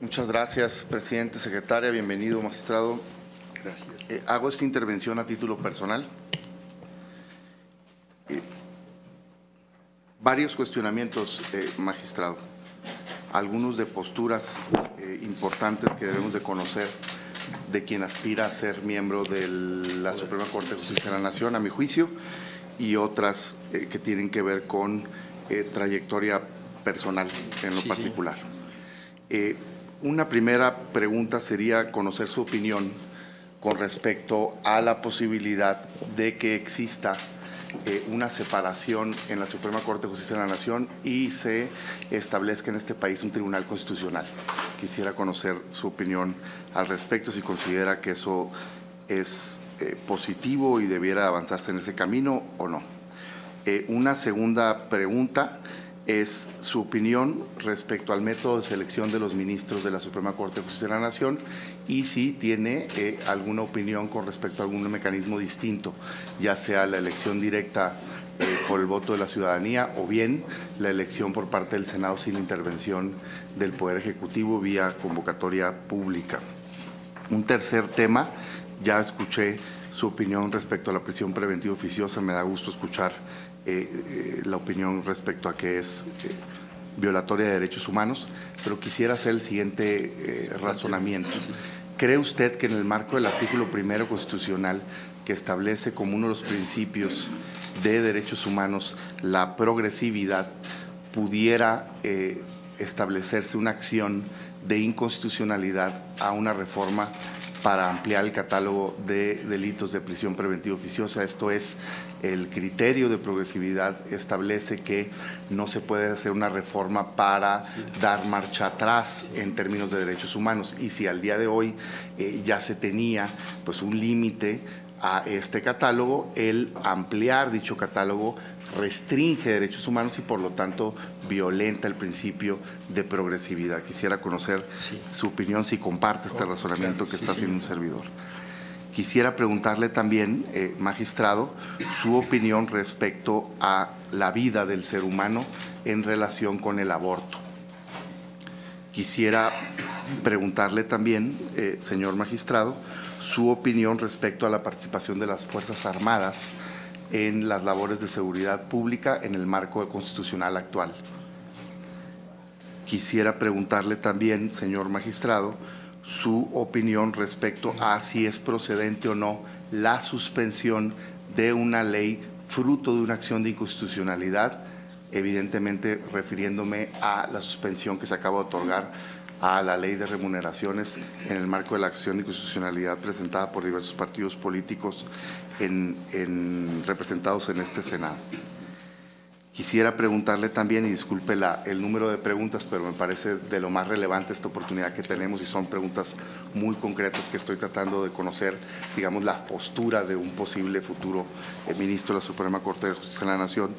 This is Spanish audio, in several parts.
Muchas gracias, presidente, secretaria. Bienvenido, magistrado. Gracias. Hago esta intervención a título personal. Varios cuestionamientos, magistrado. Algunos de posturas importantes que debemos de conocer de quien aspira a ser miembro de la Suprema Corte de Justicia de la Nación, a mi juicio, y otras que tienen que ver con trayectoria personal en lo particular. Una primera pregunta sería conocer su opinión con respecto a la posibilidad de que exista una separación en la Suprema Corte de Justicia de la Nación y se establezca en este país un tribunal constitucional. Quisiera conocer su opinión al respecto, si considera que eso es positivo y debiera avanzarse en ese camino o no. Una segunda pregunta es su opinión respecto al método de selección de los ministros de la Suprema Corte de Justicia de la Nación y si tiene alguna opinión con respecto a algún mecanismo distinto, ya sea la elección directa por el voto de la ciudadanía o bien la elección por parte del Senado sin intervención del Poder Ejecutivo vía convocatoria pública. Un tercer tema, ya escuché su opinión respecto a la prisión preventiva oficiosa, me da gusto escuchar la opinión respecto a que es violatoria de derechos humanos, pero quisiera hacer el siguiente razonamiento. ¿Cree usted que en el marco del artículo 1 constitucional que establece como uno de los principios de derechos humanos la progresividad pudiera establecerse una acción de inconstitucionalidad a una reforma para ampliar el catálogo de delitos de prisión preventiva oficiosa? Esto es, el criterio de progresividad establece que no se puede hacer una reforma para dar marcha atrás en términos de derechos humanos, y si al día de hoy ya se tenía pues un límite a este catálogo, el ampliar dicho catálogo restringe derechos humanos y por lo tanto violenta el principio de progresividad. Quisiera conocer su opinión, si comparte este razonamiento que está haciendo un servidor. Quisiera preguntarle también, magistrado, su opinión respecto a la vida del ser humano en relación con el aborto. Quisiera preguntarle también, señor magistrado, su opinión respecto a la participación de las Fuerzas Armadas en las labores de seguridad pública en el marco constitucional actual. Quisiera preguntarle también, señor magistrado, su opinión respecto a si es procedente o no la suspensión de una ley fruto de una acción de inconstitucionalidad, evidentemente refiriéndome a la suspensión que se acaba de otorgar a la ley de remuneraciones en el marco de la acción de inconstitucionalidad presentada por diversos partidos políticos representados en este Senado. Quisiera preguntarle también, y disculpe el número de preguntas, pero me parece de lo más relevante esta oportunidad que tenemos y son preguntas muy concretas que estoy tratando de conocer, digamos, la postura de un posible futuro ministro de la Suprema Corte de Justicia de la Nación,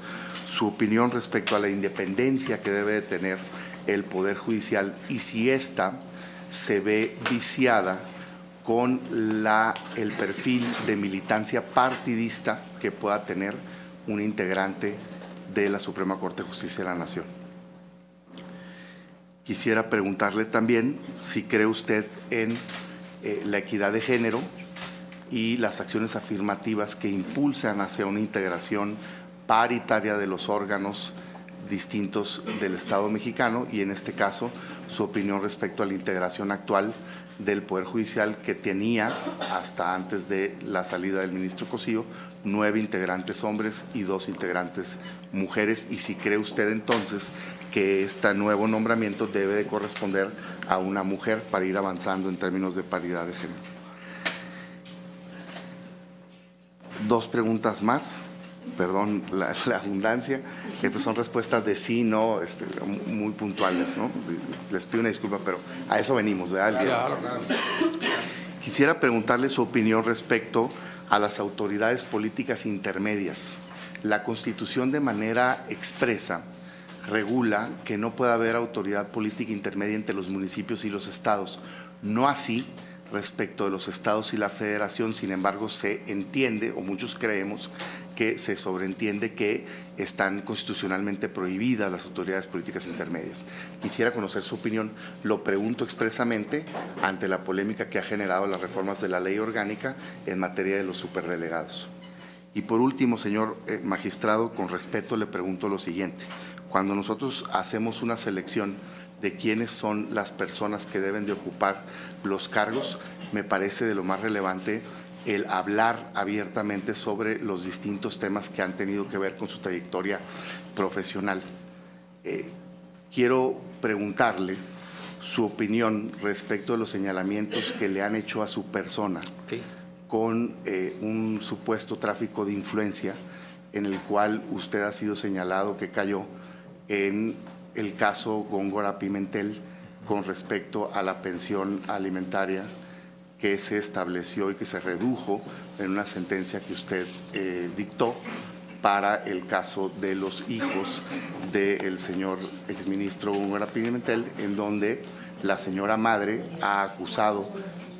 su opinión respecto a la independencia que debe de tener el Poder Judicial y si ésta se ve viciada con el perfil de militancia partidista que pueda tener un integrante de la Suprema Corte de Justicia de la Nación. Quisiera preguntarle también si cree usted en la equidad de género y las acciones afirmativas que impulsan hacia una integración paritaria de los órganos distintos del Estado mexicano y en este caso su opinión respecto a la integración actual del Poder Judicial que tenía hasta antes de la salida del ministro Cosío 9 integrantes hombres y 2 integrantes mujeres, y si cree usted entonces que este nuevo nombramiento debe de corresponder a una mujer para ir avanzando en términos de paridad de género. 2 preguntas más. Perdón la abundancia, pues son respuestas de sí, no, muy puntuales, ¿no? Les pido una disculpa, pero a eso venimos, ¿verdad? Claro. Quisiera preguntarle su opinión respecto a las autoridades políticas intermedias. La Constitución de manera expresa regula que no puede haber autoridad política intermedia entre los municipios y los estados. No así respecto de los estados y la federación. Sin embargo, se entiende, o muchos creemos, que se sobreentiende que están constitucionalmente prohibidas las autoridades políticas intermedias. Quisiera conocer su opinión. Lo pregunto expresamente ante la polémica que ha generado las reformas de la ley orgánica en materia de los superdelegados. Y por último, señor magistrado, con respeto le pregunto lo siguiente. Cuando nosotros hacemos una selección de quiénes son las personas que deben de ocupar los cargos, me parece de lo más relevante el hablar abiertamente sobre los distintos temas que han tenido que ver con su trayectoria profesional. Quiero preguntarle su opinión respecto de los señalamientos que le han hecho a su persona con un supuesto tráfico de influencia en el cual usted ha sido señalado que cayó en el caso Góngora Pimentel con respecto a la pensión alimentaria que se estableció y que se redujo en una sentencia que usted dictó para el caso de los hijos del señor exministro Góngora Pimentel, en donde la señora madre ha acusado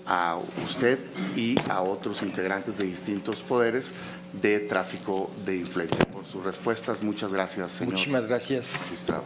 a usted y a otros integrantes de distintos poderes de tráfico de influencia. Por sus respuestas, muchas gracias, señor. Muchísimas gracias. Magistrado.